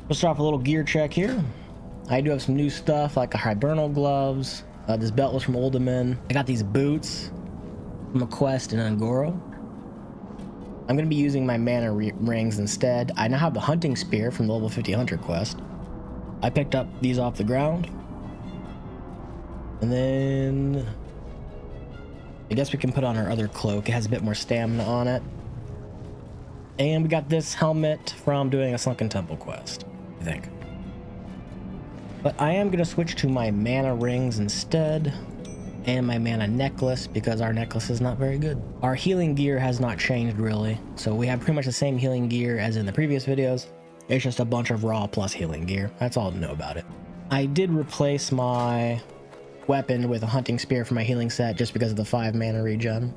Let's start off a little gear check here. I do have some new stuff like a hibernal gloves. This belt was from Olderman. I got these boots from a quest in Angoro. I'm going to be using my mana rings instead. I now have the hunting spear from the level 50 hunter quest. I picked up these off the ground. And then I guess we can put on our other cloak. It has a bit more stamina on it. And we got this helmet from doing a Sunken Temple quest, I think. But I am going to switch to my mana rings instead, and my mana necklace, because our necklace is not very good. Our healing gear has not changed really, so we have pretty much the same healing gear as in the previous videos. It's just a bunch of raw plus healing gear. That's all to know about it. I did replace my weapon with a hunting spear for my healing set just because of the 5 mana regen.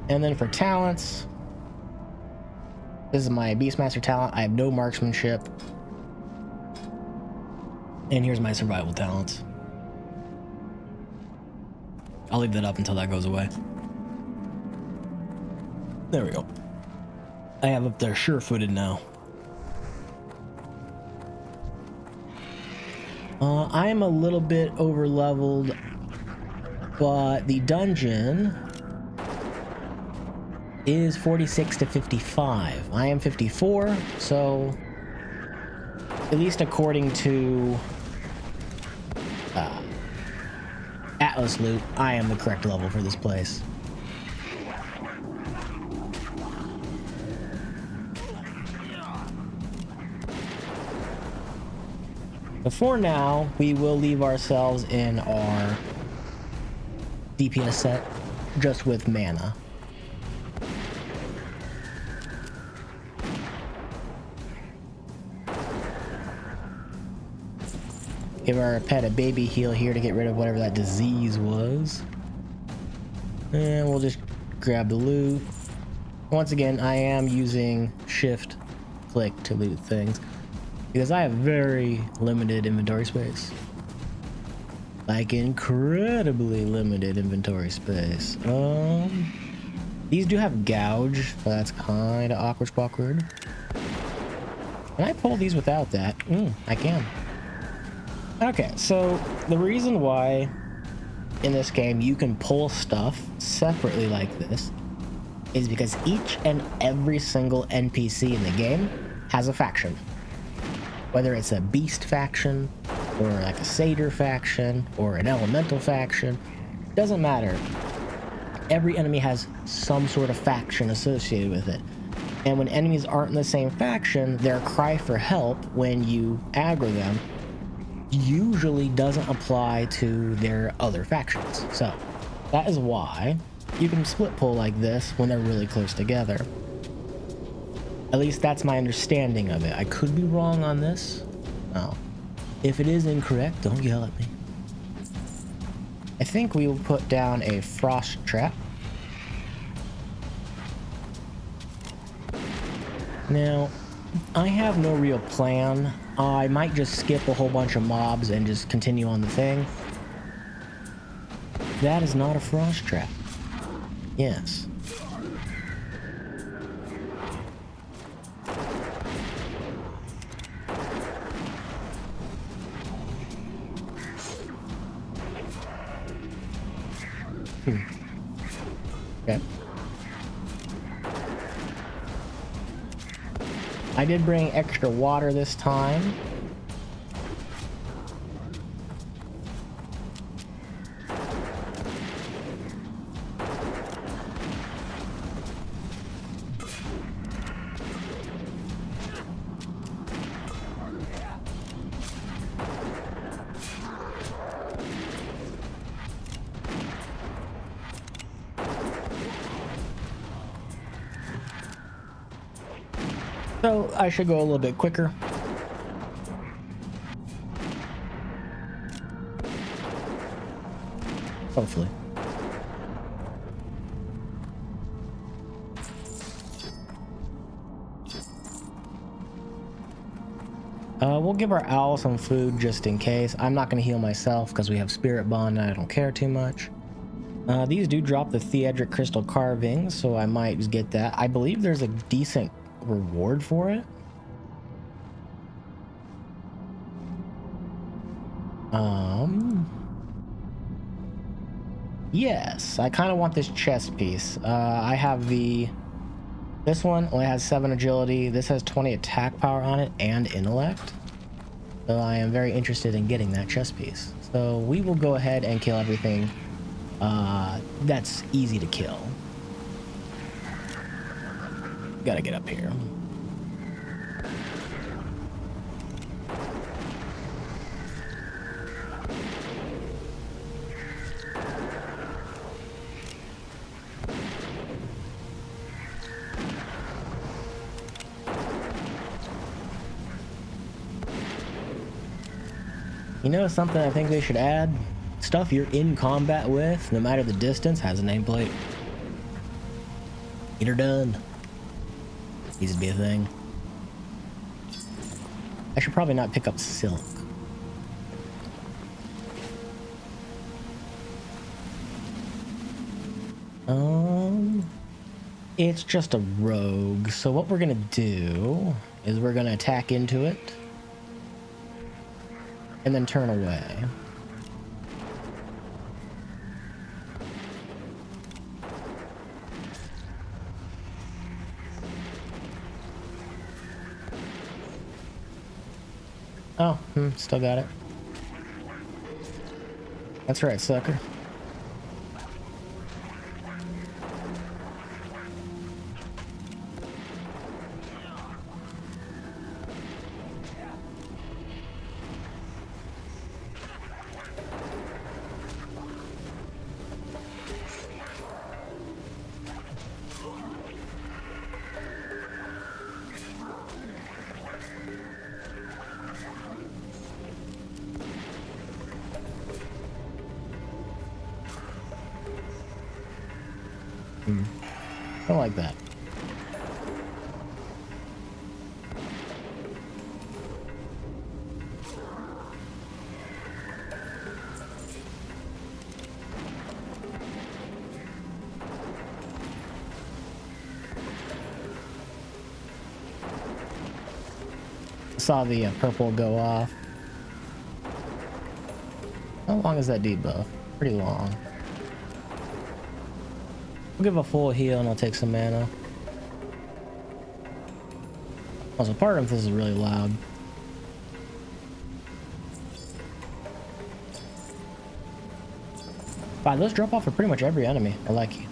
And then for talents, this is my Beastmaster talent. I have no marksmanship. And here's my survival talents. I'll leave that up until that goes away. There we go. I have up there sure-footed now. I am a little bit over-leveled, but the dungeon is 46 to 55. I am 54, so at least according to Atlas loot, I am the correct level for this place. But for now, we will leave ourselves in our DPS set just with mana. Give our pet a baby heal here to get rid of whatever that disease was. And we'll just grab the loot. Once again, I am using shift click to loot things because I have very limited inventory space. Like incredibly limited inventory space. These do have gouge, so that's kind of awkward. Can I pull these without that? I can. Okay, so the reason why in this game you can pull stuff separately like this is because each and every single NPC in the game has a faction. Whether it's a beast faction, or like a satyr faction, or an elemental faction, doesn't matter. Every enemy has some sort of faction associated with it. And when enemies aren't in the same faction, their cry for help when you aggro them usually doesn't apply to their other factions. So that is why you can split pull like this when they're really close together. At least that's my understanding of it. I could be wrong on this. Oh. If it is incorrect, don't yell at me. I think we will put down a frost trap. Now, I have no real plan. I might just skip a whole bunch of mobs and just continue on the thing. That is not a frost trap. Yes. Okay. I did bring extra water this time. So I should go a little bit quicker. Hopefully. We'll give our owl some food just in case. I'm not going to heal myself because we have Spirit Bond and I don't care too much. These do drop the theatric crystal carvings, so I might just get that. I believe there's a decent reward for it. Yes, I kind of want this chest piece. I have this one only has 7 agility. This has 20 attack power on it and intellect. So I am very interested in getting that chest piece. So we will go ahead and kill everything that's easy to kill. Gotta get up here. You know something I think they should add? Stuff you're in combat with, no matter the distance, has a nameplate. Get her done. Needs to be a thing. I should probably not pick up silk. It's just a rogue, so what we're gonna do is we're gonna attack into it and then turn away. Oh, still got it. That's right, sucker. I like that. Saw the purple go off. How long is that debuff? Pretty long. I'll give a full heal and I'll take some mana. Also, part of this is really loud. Wow, those drop off for pretty much every enemy. I like you.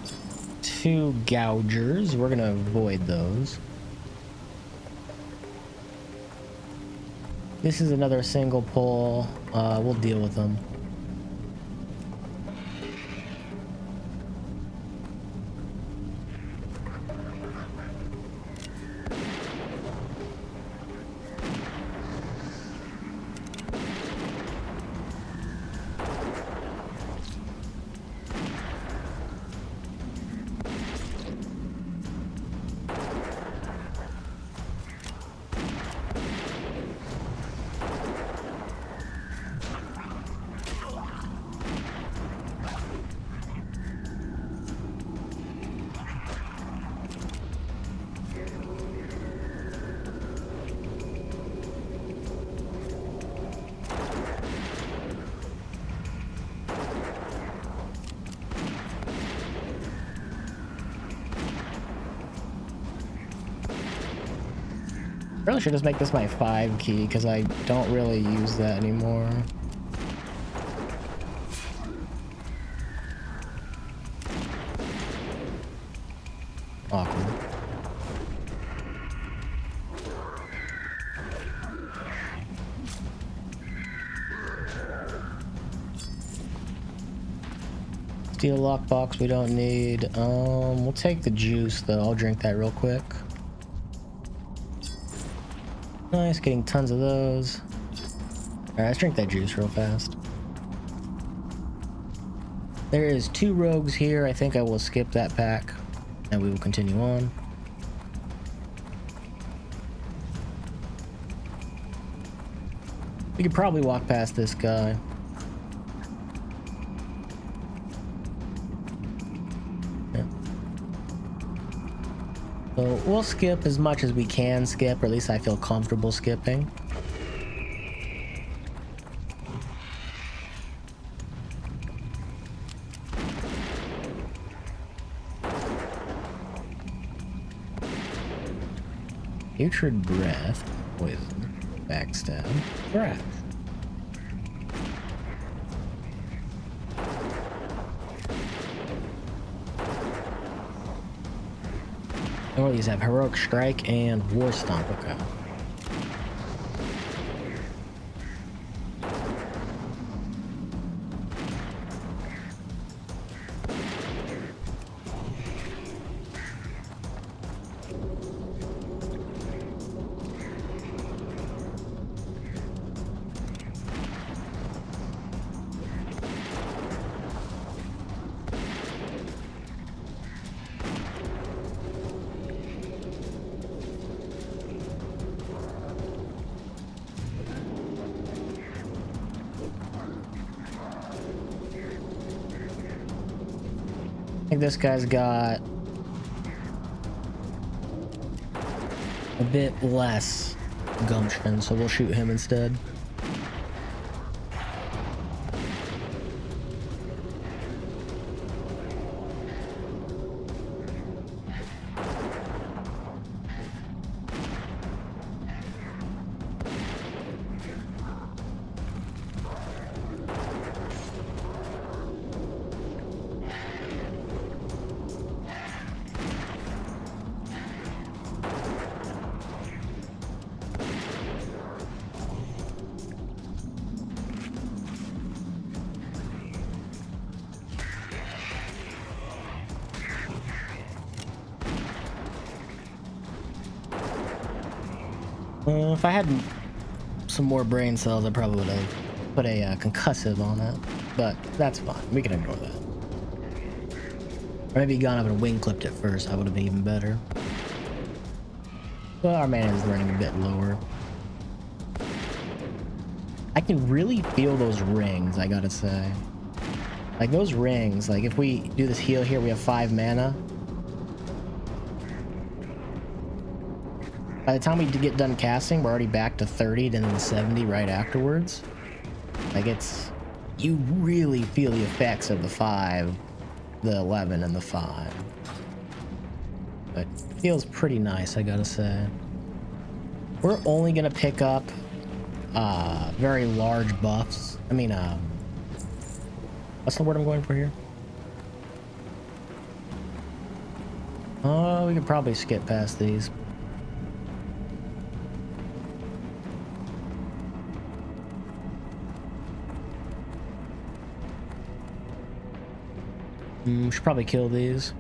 2 gougers. We're gonna avoid those. This is another single pull. We'll deal with them. Really should just make this my 5 key because I don't really use that anymore. Awkward. Steel lockbox we don't need. We'll take the juice though. I'll drink that real quick. Nice, getting tons of those. Alright, let's drink that juice real fast. There is 2 rogues here. I think I will skip that pack and we will continue on. We could probably walk past this guy. So we'll skip as much as we can skip, or at least I feel comfortable skipping. Putrid breath, poison, backstab, breath. All these have heroic strike and war stomp. Okay. I think this guy's got a bit less gumption, so we'll shoot him instead. If I had some more brain cells, I probably would have put a concussive on it, but that's fine. We can ignore that. Or maybe gone up and wing clipped it first. That would have been even better. But our mana is running a bit lower. I can really feel those rings, I gotta say. Like those rings, like if we do this heal here, we have 5 mana. By the time we get done casting, we're already back to 30 and then 70 right afterwards. Like it's, you really feel the effects of the 5, the 11, and the 5. But it feels pretty nice, I gotta say. We're only gonna pick up very large buffs. I mean, what's the word I'm going for here? Oh, we could probably skip past these. Should probably kill these.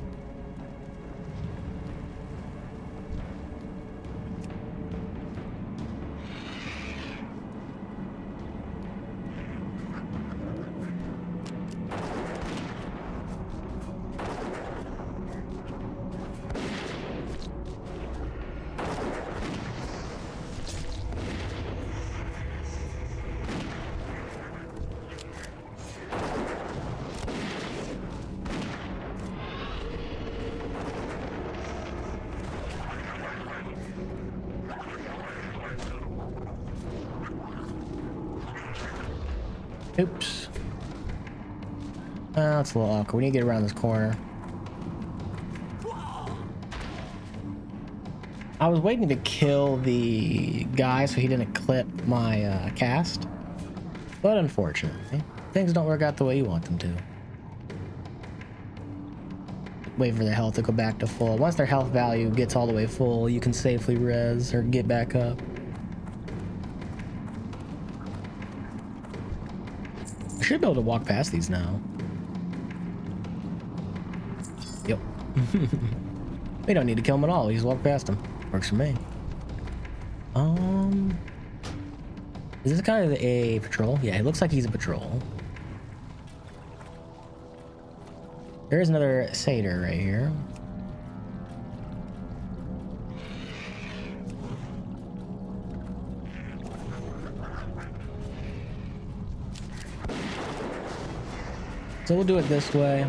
Oops. That's a little awkward. We need to get around this corner. I was waiting to kill the guy so he didn't clip my cast. But unfortunately, things don't work out the way you want them to. Wait for their health to go back to full. Once their health value gets all the way full, you can safely res or get back up. I should be able to walk past these now. Yep. We don't need to kill them at all. We just walk past them. Works for me. Is this guy a patrol? Yeah, it looks like he's a patrol. There is another satyr right here. So we'll do it this way.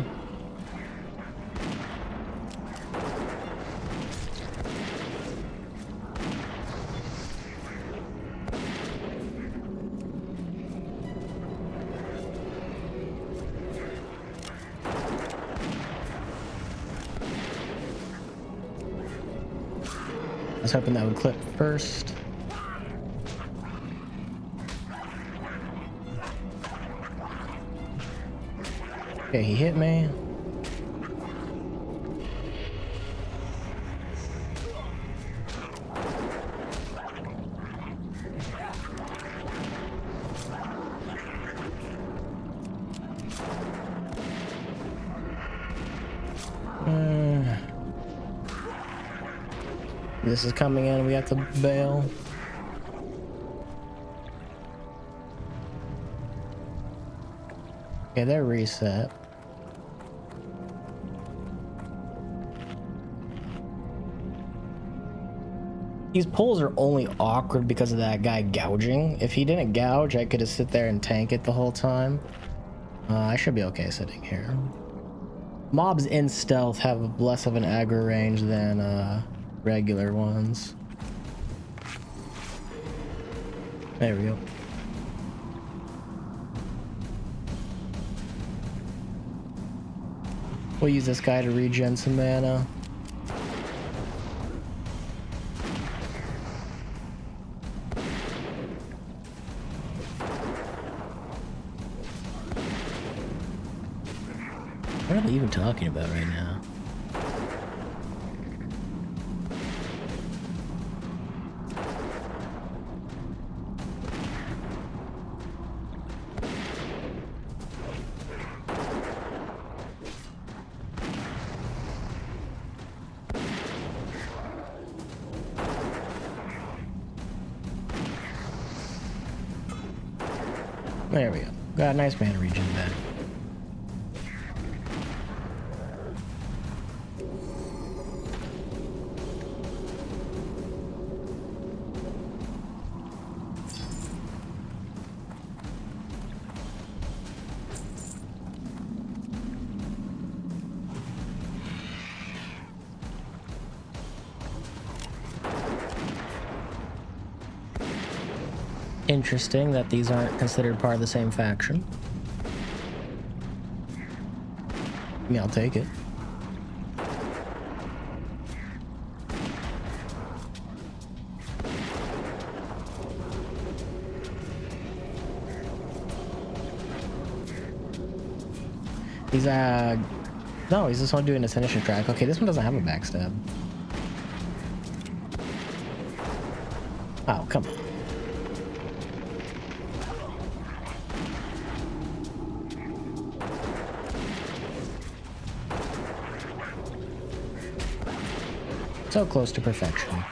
I was hoping that would clip first. Okay, he hit me. This is coming in, we have to bail. Okay, they're reset. These pulls are only awkward because of that guy gouging. If he didn't gouge, I could have sit there and tank it the whole time. I should be okay sitting here. Mobs in stealth have less of an aggro range than regular ones. There we go. We'll use this guy to regen some mana. What are they even talking about right now? There we go. Got a nice mana regen back. Interesting that these aren't considered part of the same faction. Yeah, I'll take it. He's no, he's just not doing his finisher track. Okay, this one doesn't have a backstab. Oh, come on. So close to perfection.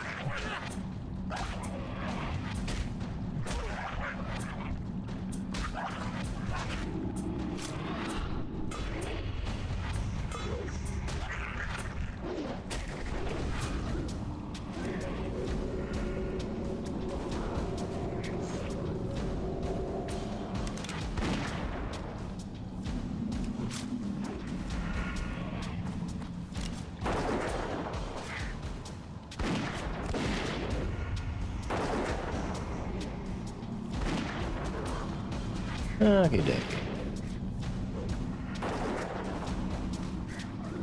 Okay, dokie.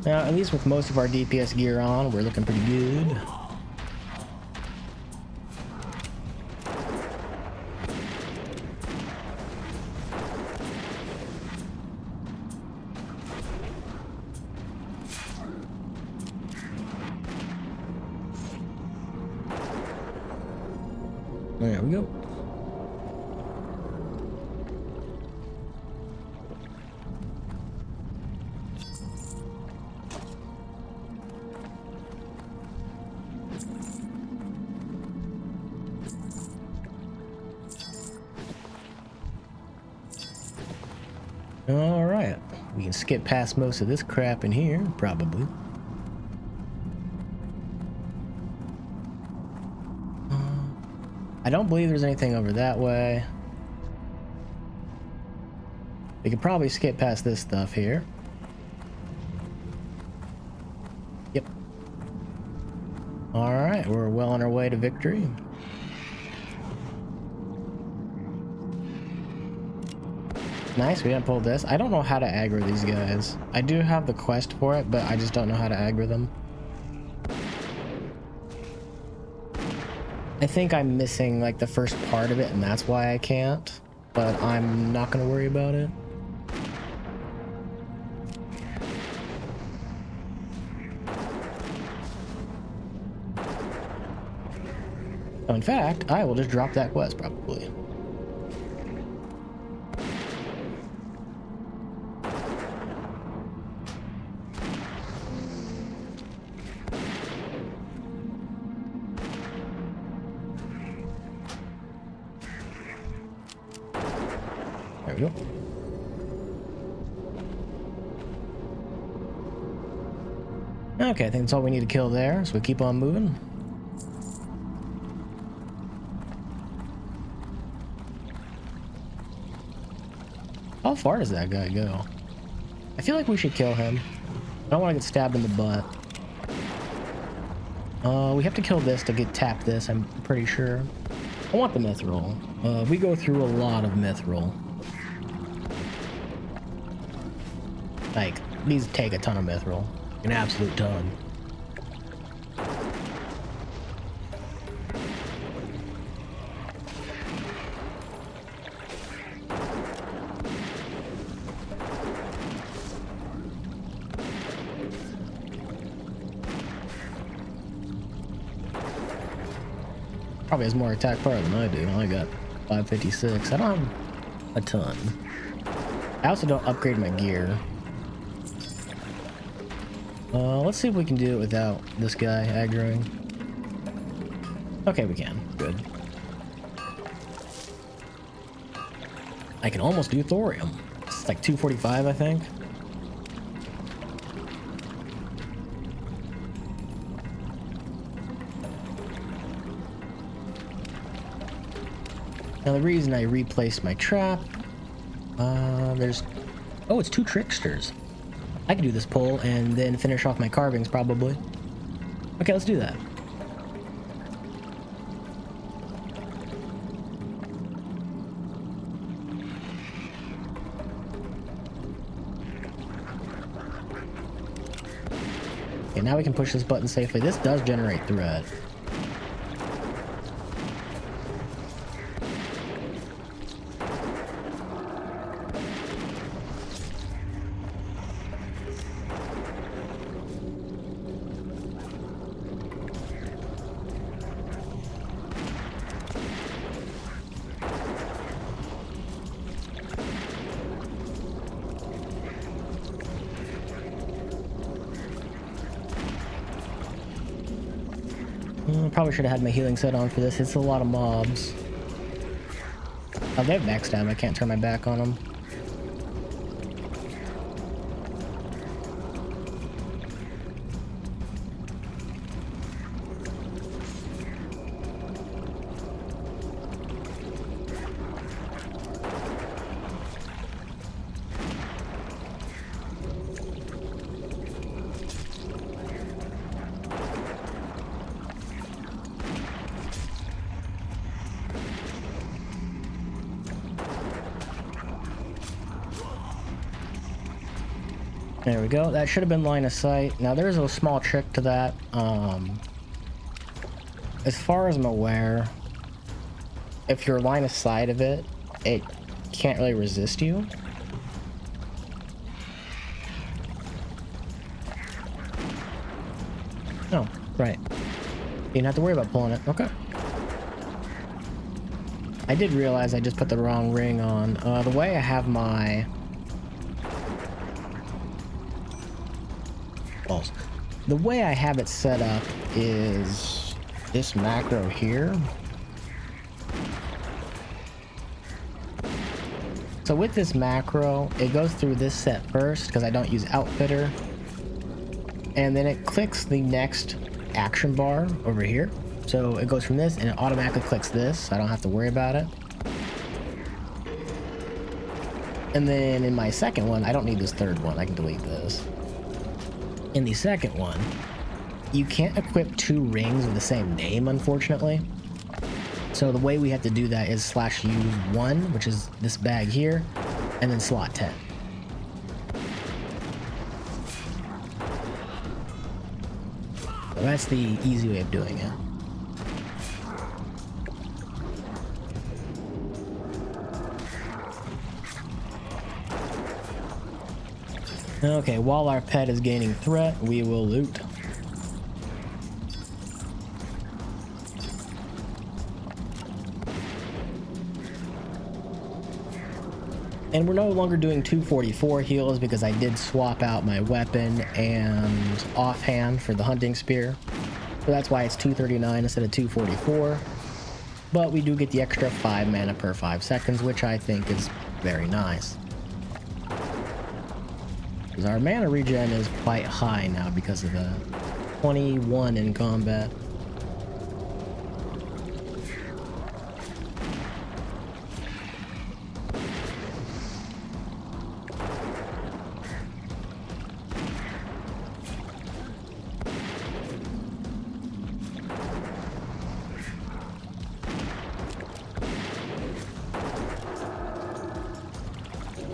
Now, at least with most of our DPS gear on, we're looking pretty good. There we go. Alright, we can skip past most of this crap in here, probably. I don't believe there's anything over that way. We could probably skip past this stuff here. Yep. Alright, we're well on our way to victory. Nice, we didn't pull this. I don't know how to aggro these guys. I do have the quest for it, but I just don't know how to aggro them. I think I'm missing like the first part of it, and that's why I can't. But I'm not gonna worry about it. Oh, in fact, I will just drop that quest probably. There we go. Okay, I think that's all we need to kill there, so we keep on moving. How far does that guy go? I feel like we should kill him. I don't want to get stabbed in the butt. We have to kill this to tap this, I'm pretty sure. I want the mithril. We go through a lot of mithril. Like, these take a ton of mithril. An absolute ton. Probably has more attack power than I do. I only got 556. I don't have a ton. I also don't upgrade my gear. Let's see if we can do it without this guy aggroing. Okay, we can. Good. I can almost do thorium. It's like 245, I think. Now the reason I replaced my trap, oh, it's 2 tricksters. I can do this pull and then finish off my carvings probably. Okay, let's do that. Okay, now we can push this button safely. This does generate thread. Probably should have had my healing set on for this. It's a lot of mobs. Oh, they have backstab. I can't turn my back on them. There we go. That should have been line of sight. Now there's a small trick to that. As far as I'm aware, if you're line of sight of it, it can't really resist you. Oh, right. You didn't have to worry about pulling it. Okay. I did realize I just put the wrong ring on. The way I have my... The way I have it set up is this macro here. So with this macro, it goes through this set first because I don't use Outfitter. And then it clicks the next action bar over here. So it goes from this and it automatically clicks this. So I don't have to worry about it. And then in my second one, I don't need this third one. I can delete this. In the second one, you can't equip 2 rings with the same name, unfortunately. So the way we have to do that is /use1, which is this bag here, and then slot 10. So that's the easy way of doing it. Okay, while our pet is gaining threat, we will loot. And we're no longer doing 244 heals because I did swap out my weapon and offhand for the hunting spear. So that's why it's 239 instead of 244. But we do get the extra 5 mana per 5 seconds, which I think is very nice. Because our mana regen is quite high now because of the 21 in combat.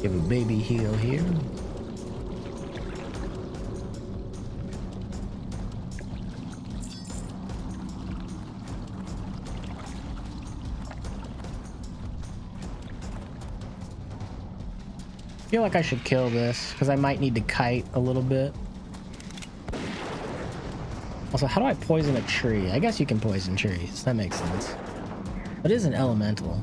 Give a baby heal here. I feel like I should kill this because I might need to kite a little bit. Also, how do I poison a tree? I guess you can poison trees. That makes sense. But it is an elemental.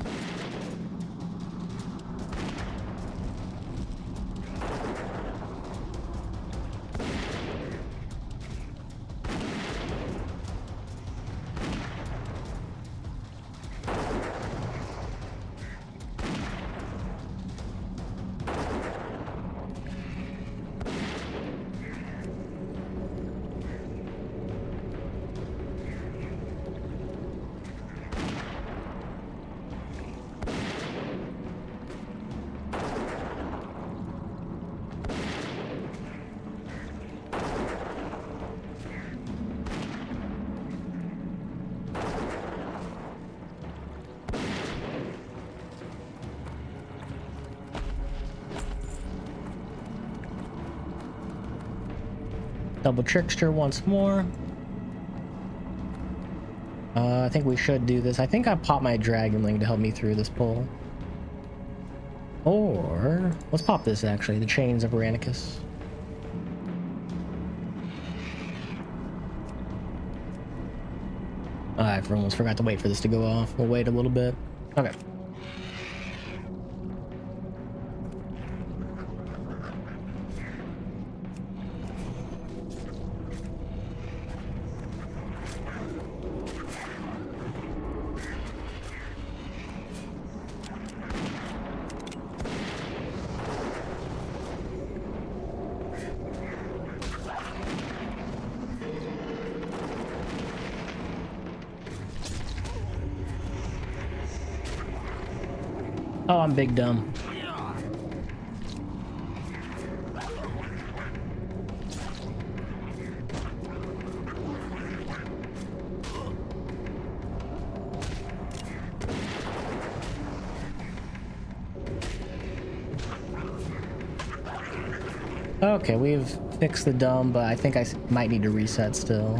Double trickster once more. I think we should do this. I think I popped my dragonling to help me through this pull. Or let's pop this actually, the chains of Aranicus. I almost forgot to wait for this to go off. We'll wait a little bit. Okay. Oh, I'm big dumb. Okay, we've fixed the dumb, but I think I might need to reset still.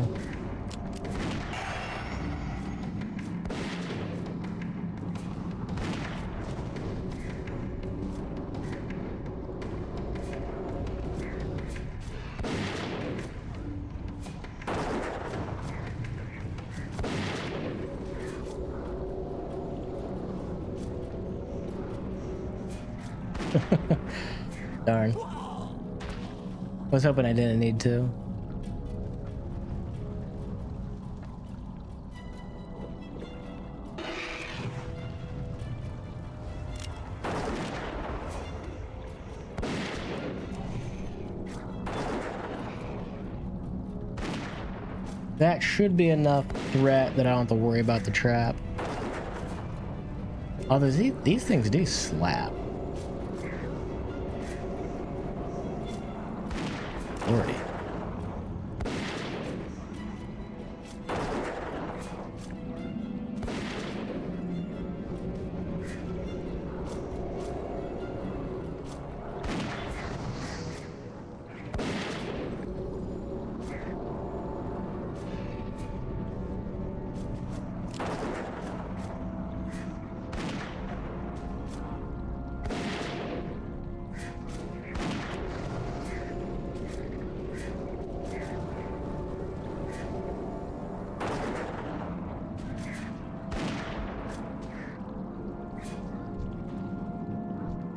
Darn. I was hoping I didn't need to. That should be enough threat that I don't have to worry about the trap. Although these things do slap. Lordy.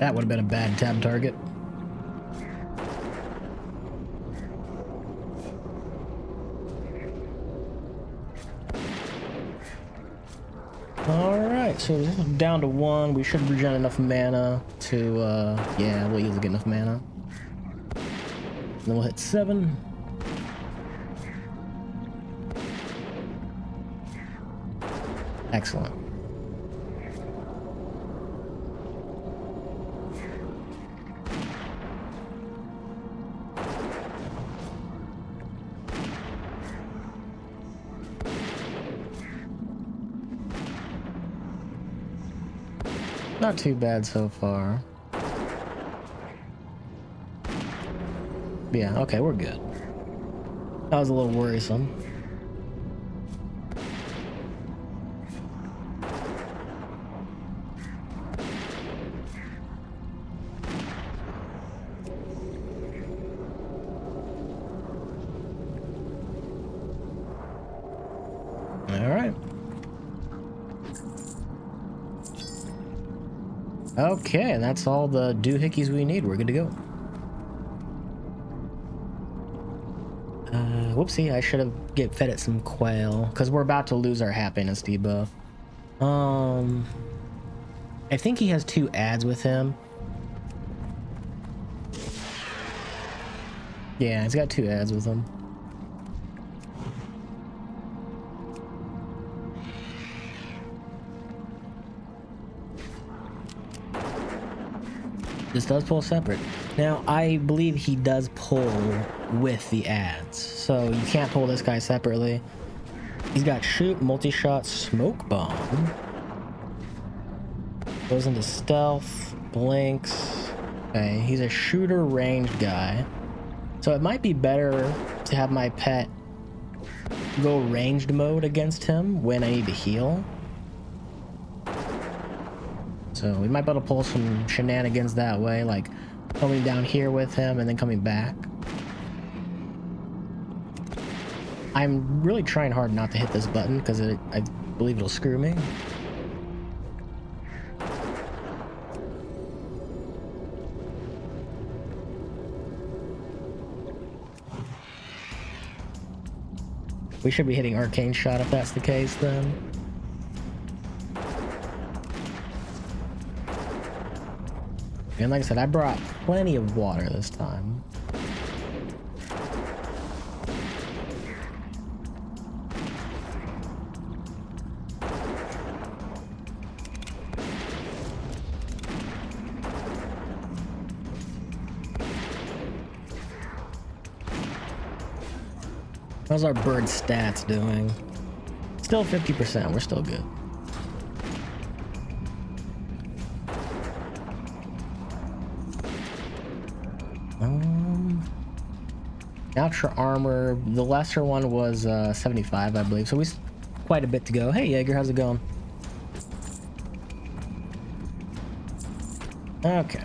That would have been a bad tab target. Alright, so down to 1. We should regen enough mana to, yeah, we'll easily get enough mana. Then we'll hit 7. Excellent. Not too bad so far. Yeah, okay, we're good. That was a little worrisome. Alright. Okay, and that's all the doohickeys we need. We're good to go. Whoopsie, I should have fed it some quail, because we're about to lose our happiness debuff. I think he has 2 ads with him. Yeah, he's got 2 ads with him. This does pull separate. Now, I believe he does pull with the ads, so you can't pull this guy separately. He's got shoot, multi-shot, smoke bomb. Goes into stealth, blinks. Okay, he's a shooter ranged guy. So it might be better to have my pet go ranged mode against him when I need to heal. So we might be able to pull some shenanigans that way, like coming down here with him and then coming back. I'm really trying hard not to hit this button because I believe it'll screw me. We should be hitting Arcane Shot if that's the case then. And like I said, I brought plenty of water this time. How's our bird stats doing? Still 50%, we're still good. Ultra armor, the lesser one was 75, I believe, so we quite a bit to go. Hey Jaeger, how's it going? Okay.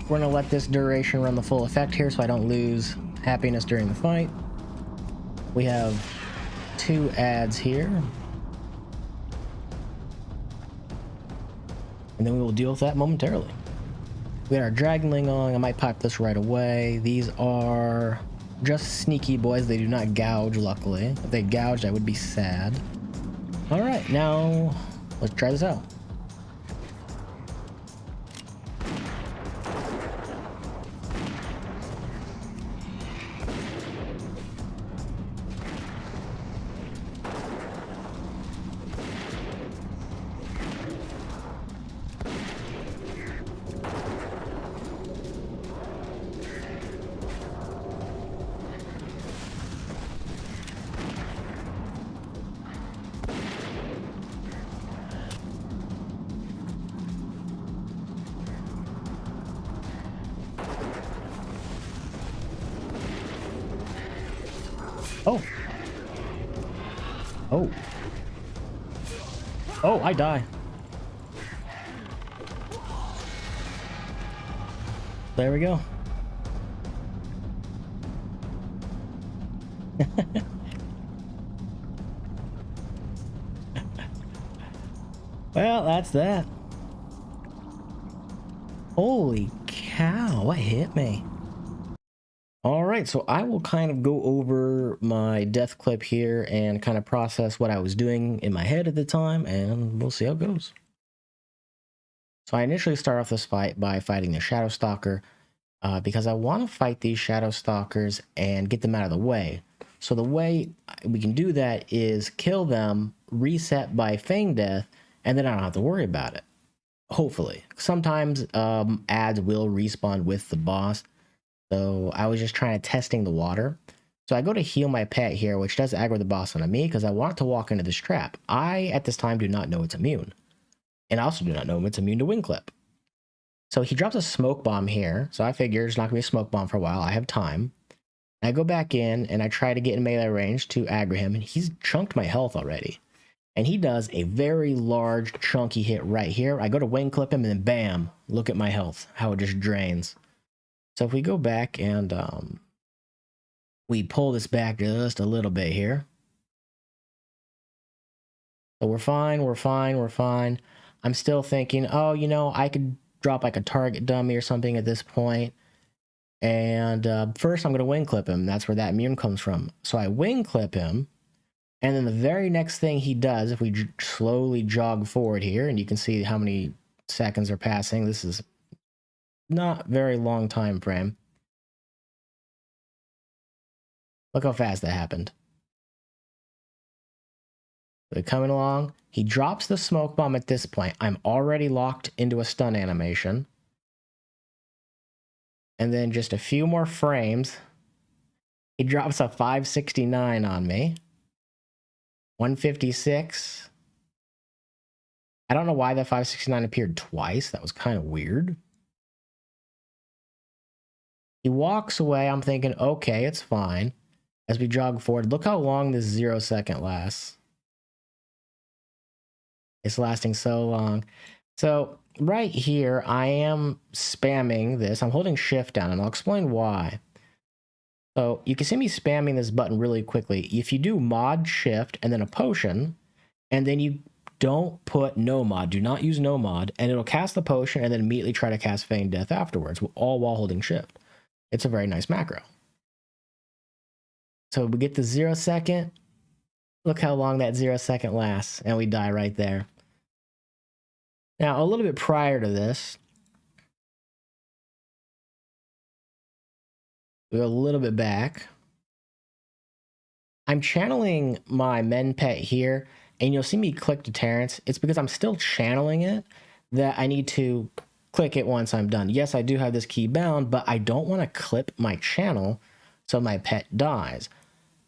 We're gonna let this duration run the full effect here so I don't lose happiness during the fight. We have 2 ads here. And then we will deal with that momentarily. We got our Dragonling on. I might pop this right away. These are just sneaky boys. They do not gouge, luckily. If they gouged, I would be sad. Alright, now let's try this out. Oh. Oh. Oh, I die. There we go. Well, that's that. Holy cow, what hit me? All right, so I will kind of go over my death clip here and kind of process what I was doing in my head at the time, and we'll see how it goes. So I initially start off this fight by fighting the Shadow Stalker because I want to fight these Shadow Stalkers and get them out of the way. So the way we can do that is kill them, reset by Fang Death, and then I don't have to worry about it. Hopefully. Sometimes ads will respawn with the boss. So I was just trying to testing the water. So I go to heal my pet here, which does aggro the boss onto me because I want to walk into this trap. I, at this time, do not know it's immune. And I also do not know it's immune to Wind Clip. So he drops a smoke bomb here. So I figure it's not going to be a smoke bomb for a while. I have time. I go back in and I try to get in melee range to aggro him. And he's chunked my health already. And he does a very large, chunky hit right here. I go to Wind Clip him and then bam, look at my health, how it just drains. So if we go back and we pull this back just a little bit here. So we're fine, we're fine, we're fine. I'm still thinking, oh, you know, I could drop like a target dummy or something at this point. And first I'm going to wing clip him. That's where that immune comes from. So I wing clip him. And then the very next thing he does, if we slowly jog forward here, and you can see how many seconds are passing. This is not very long time frame. Look how fast that happened. They're coming along. He drops the smoke bomb at this point. I'm already locked into a stun animation. And then just a few more frames. He drops a 569 on me. 156. I don't know why that 569 appeared twice. That was kind of weird. He walks away. I'm thinking, okay, it's fine. As we jog forward, look how long this 0 second lasts. It's lasting so long. So right here, I am spamming this. I'm holding shift down, and I'll explain why. So you can see me spamming this button really quickly. If you do mod shift and then a potion, and then you don't put no mod, do not use no mod, and it'll cast the potion and then immediately try to cast Feign Death afterwards, all while holding shift. It's a very nice macro. So we get the 0 second. Look how long that 0 second lasts, and we die right there. Now, a little bit prior to this, we go a little bit back. I'm channeling my men pet here, and you'll see me click deterrence. It's because I'm still channeling it that I need to click it once I'm done. Yes, I do have this key bound, but I don't want to clip my channel so my pet dies.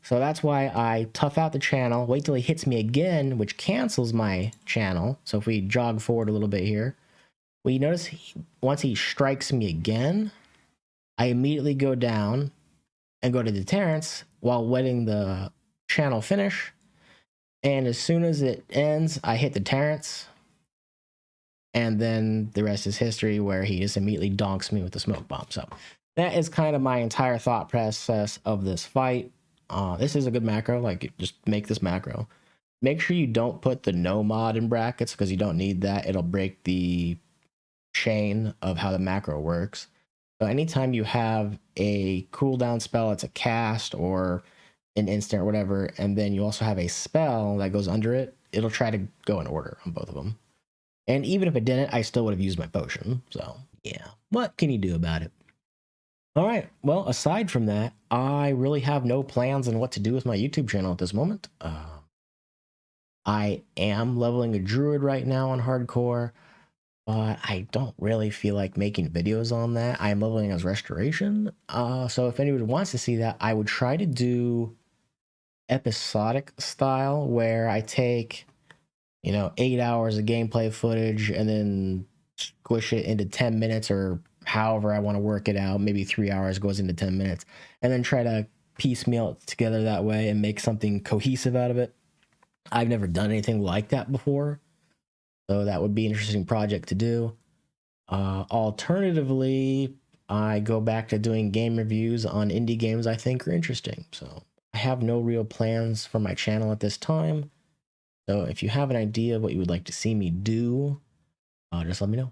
So that's why I tough out the channel, wait till he hits me again, which cancels my channel. So if we jog forward a little bit here, well, you notice once he strikes me again, I immediately go down and go to deterrence while wetting the channel finish. And as soon as it ends, I hit deterrence. And then the rest is history, where he just immediately donks me with the smoke bomb. So that is kind of my entire thought process of this fight. This is a good macro. Like, just make this macro. Make sure you don't put the no mod in brackets because you don't need that. It'll break the chain of how the macro works. So anytime you have a cooldown spell, it's a cast or an instant or whatever, and then you also have a spell that goes under it, it'll try to go in order on both of them. And even if it didn't, I still would have used my potion. So yeah, what can you do about it? All right, well, aside from that, I really have no plans on what to do with my YouTube channel at this moment. I am leveling a druid right now on hardcore, but I don't really feel like making videos on that. I am leveling as restoration. So if anyone wants to see that, I would try to do episodic style where I take, 8 hours of gameplay footage and then squish it into 10 minutes or however I want to work it out. Maybe 3 hours goes into 10 minutes, and then try to piecemeal it together that way and make something cohesive out of it. I've never done anything like that before, so that would be an interesting project to do. Alternatively, I go back to doing game reviews on indie games I think are interesting. So I have no real plans for my channel at this time. So if you have an idea of what you would like to see me do, just let me know.